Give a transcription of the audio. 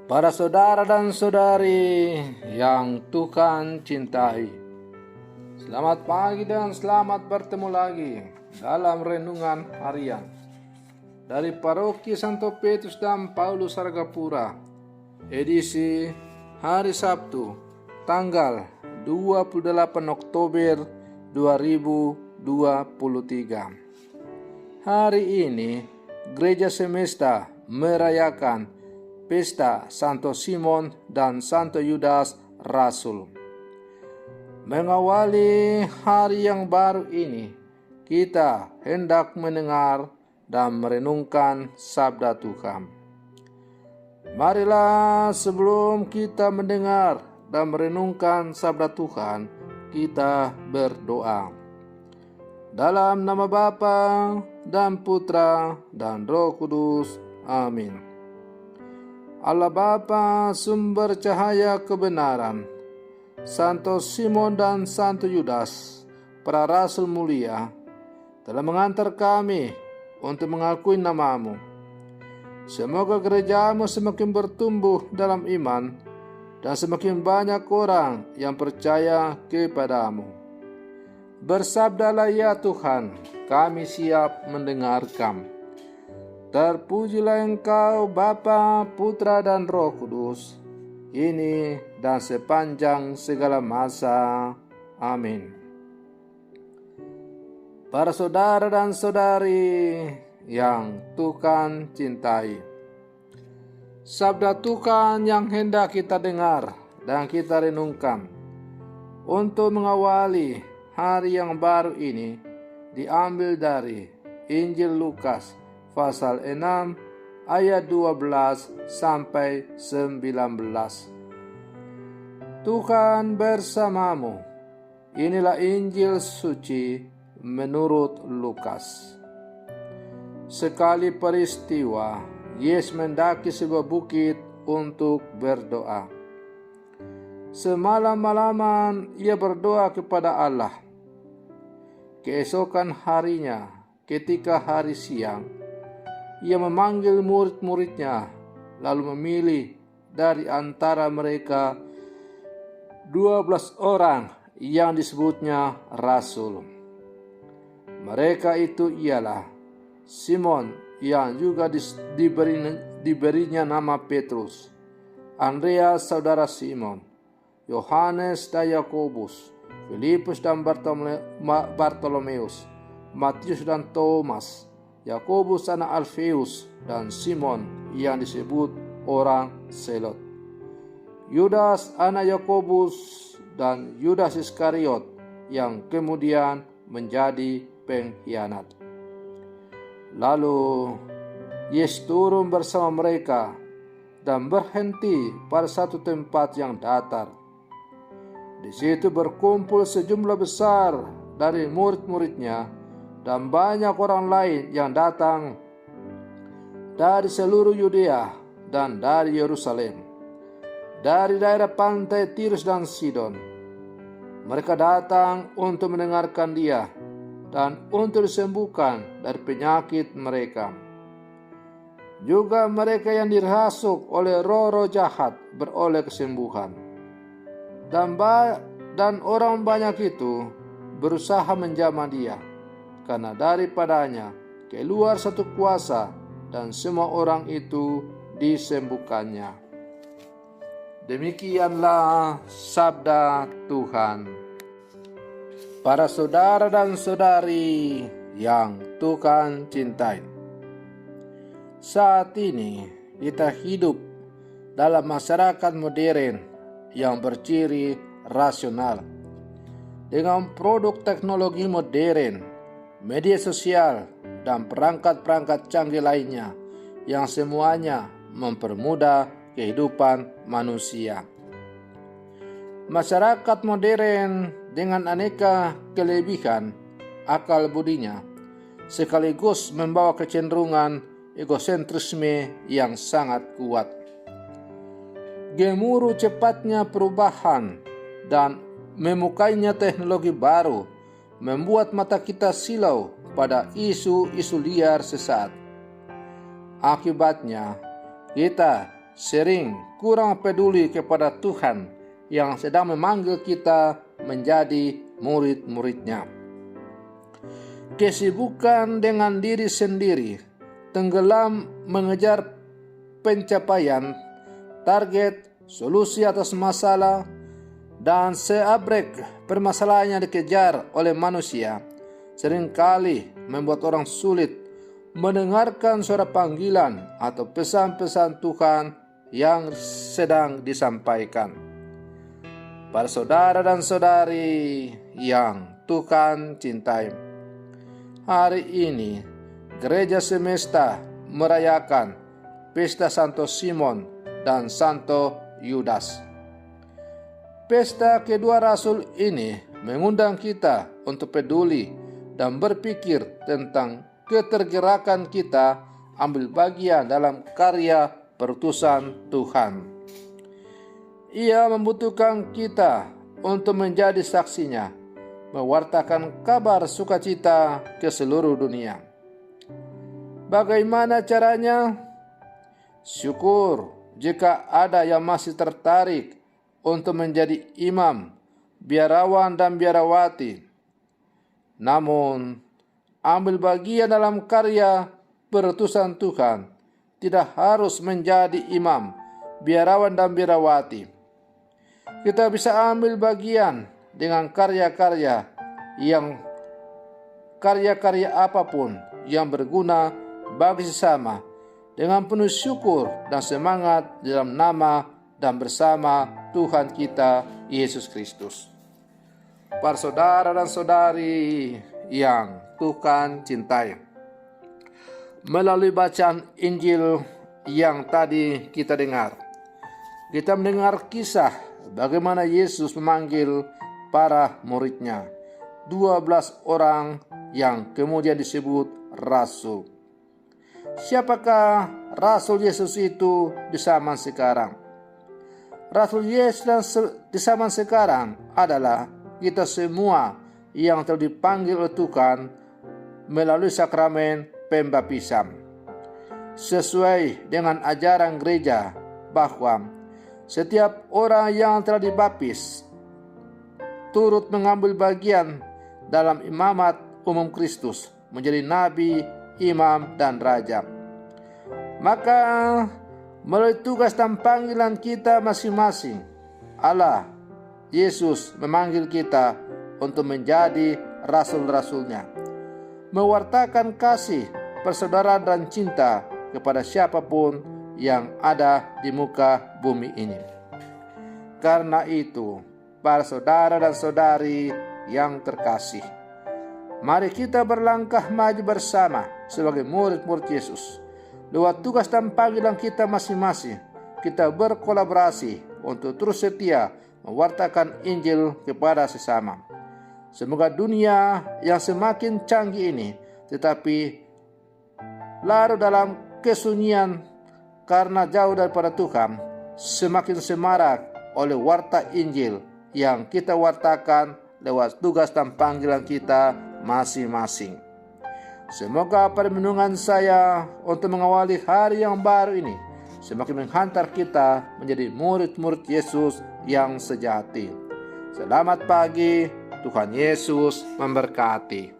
Para saudara dan saudari yang Tuhan cintai, selamat pagi dan selamat bertemu lagi dalam renungan harian dari Paroki Santo Petrus dan Paulus Sargapura, edisi hari Sabtu, tanggal 28 Oktober 2023. Hari ini Gereja Semesta merayakan Pesta Santo Simon dan Santo Yudas Rasul. Mengawali hari yang baru ini, kita hendak mendengar dan merenungkan sabda Tuhan. Marilah sebelum kita mendengar dan merenungkan sabda Tuhan, kita berdoa. Dalam nama Bapa dan Putra dan Roh Kudus. Amin. Allah Bapa, sumber cahaya kebenaran, Santo Simon dan Santo Yudas, para rasul mulia, telah mengantar kami untuk mengakui nama-Mu. Semoga gereja-Mu semakin bertumbuh dalam iman dan semakin banyak orang yang percaya kepada-Mu. Bersabdalah ya Tuhan, kami siap mendengarkan. Terpujilah Engkau Bapa, Putra dan Roh Kudus, ini dan sepanjang segala masa. Amin. Para saudara dan saudari yang Tuhan cintai, sabda Tuhan yang hendak kita dengar dan kita renungkan untuk mengawali hari yang baru ini diambil dari Injil Lukas pasal 6 ayat 12 sampai 19. Tuhan bersamamu. Inilah Injil suci menurut Lukas. Sekali peristiwa, Yesus mendaki sebuah bukit untuk berdoa. Semalam-malaman ia berdoa kepada Allah. Keesokan harinya, ketika hari siang, ia memanggil murid-muridnya, lalu memilih dari antara mereka 12 orang yang disebutnya rasul. Mereka itu ialah Simon yang juga diberinya nama Petrus, Andreas saudara Simon, Yohanes dan Yakobus, Filipus dan Bartolomeus, Matius dan Thomas, Yakobus anak Alfeus dan Simon yang disebut orang Selot, Yudas anak Yakobus dan Yudas Iskariot yang kemudian menjadi pengkhianat. Lalu Yesus turun bersama mereka dan berhenti pada satu tempat yang datar. Di situ berkumpul sejumlah besar dari murid-muridnya dan banyak orang lain yang datang dari seluruh Yudea dan dari Yerusalem, dari daerah pantai Tirus dan Sidon. Mereka datang untuk mendengarkan Dia dan untuk disembuhkan dari penyakit mereka. Juga mereka yang dirasuk oleh roh-roh jahat beroleh kesembuhan. Dan orang banyak itu berusaha menjamah Dia, karena daripadanya keluar satu kuasa dan semua orang itu disembuhkannya. Demikianlah sabda Tuhan. Para saudara dan saudari yang Tuhan cintai, saat ini kita hidup dalam masyarakat modern yang berciri rasional, dengan produk teknologi modern, media sosial, dan perangkat-perangkat canggih lainnya yang semuanya mempermudah kehidupan manusia. Masyarakat modern dengan aneka kelebihan akal budinya sekaligus membawa kecenderungan egosentrisme yang sangat kuat. Gemuruh cepatnya perubahan dan memukainya teknologi baru membuat mata kita silau pada isu-isu liar sesaat. Akibatnya, kita sering kurang peduli kepada Tuhan yang sedang memanggil kita menjadi murid-muridnya. Kesibukan dengan diri sendiri, tenggelam mengejar pencapaian, target, solusi atas masalah, dan seabrek permasalahan yang dikejar oleh manusia, seringkali membuat orang sulit mendengarkan suara panggilan atau pesan-pesan Tuhan yang sedang disampaikan. Para saudara dan saudari yang Tuhan cintai, hari ini Gereja Semesta merayakan Pesta Santo Simon dan Santo Yudas. Pesta kedua rasul ini mengundang kita untuk peduli dan berpikir tentang ketergerakan kita ambil bagian dalam karya perutusan Tuhan. Ia membutuhkan kita untuk menjadi saksinya, mewartakan kabar sukacita ke seluruh dunia. Bagaimana caranya? Syukur jika ada yang masih tertarik untuk menjadi imam, biarawan dan biarawati. Namun, ambil bagian dalam karya perutusan Tuhan tidak harus menjadi imam, biarawan dan biarawati. Kita bisa ambil bagian dengan karya-karya apapun yang berguna bagi sesama dengan penuh syukur dan semangat dalam nama dan bersama Tuhan kita Yesus Kristus. Para saudara dan saudari yang Tuhan cintai, melalui bacaan Injil yang tadi kita dengar, kita mendengar kisah bagaimana Yesus memanggil para muridnya, 12 orang yang kemudian disebut rasul. Siapakah rasul Yesus itu di zaman sekarang? Rasul Yesus di zaman sekarang adalah kita semua yang telah dipanggil oleh Tuhan melalui sakramen pembaptisan. Sesuai dengan ajaran gereja bahwa setiap orang yang telah dibaptis turut mengambil bagian dalam imamat umum Kristus, menjadi nabi, imam, dan raja. Maka melalui tugas dan panggilan kita masing-masing, Allah, Yesus memanggil kita untuk menjadi rasul-rasulnya, mewartakan kasih, persaudaraan dan cinta kepada siapapun yang ada di muka bumi ini. Karena itu, para saudara dan saudari yang terkasih, mari kita berlangkah maju bersama sebagai murid-murid Yesus. Lewat tugas dan panggilan kita masing-masing, kita berkolaborasi untuk terus setia mewartakan Injil kepada sesama. Semoga dunia yang semakin canggih ini tetapi larut dalam kesunyian karena jauh daripada Tuhan, semakin semarak oleh warta Injil yang kita wartakan lewat tugas dan panggilan kita masing-masing. Semoga permenungan saya untuk mengawali hari yang baru ini semakin menghantar kita menjadi murid-murid Yesus yang sejati. Selamat pagi, Tuhan Yesus memberkati.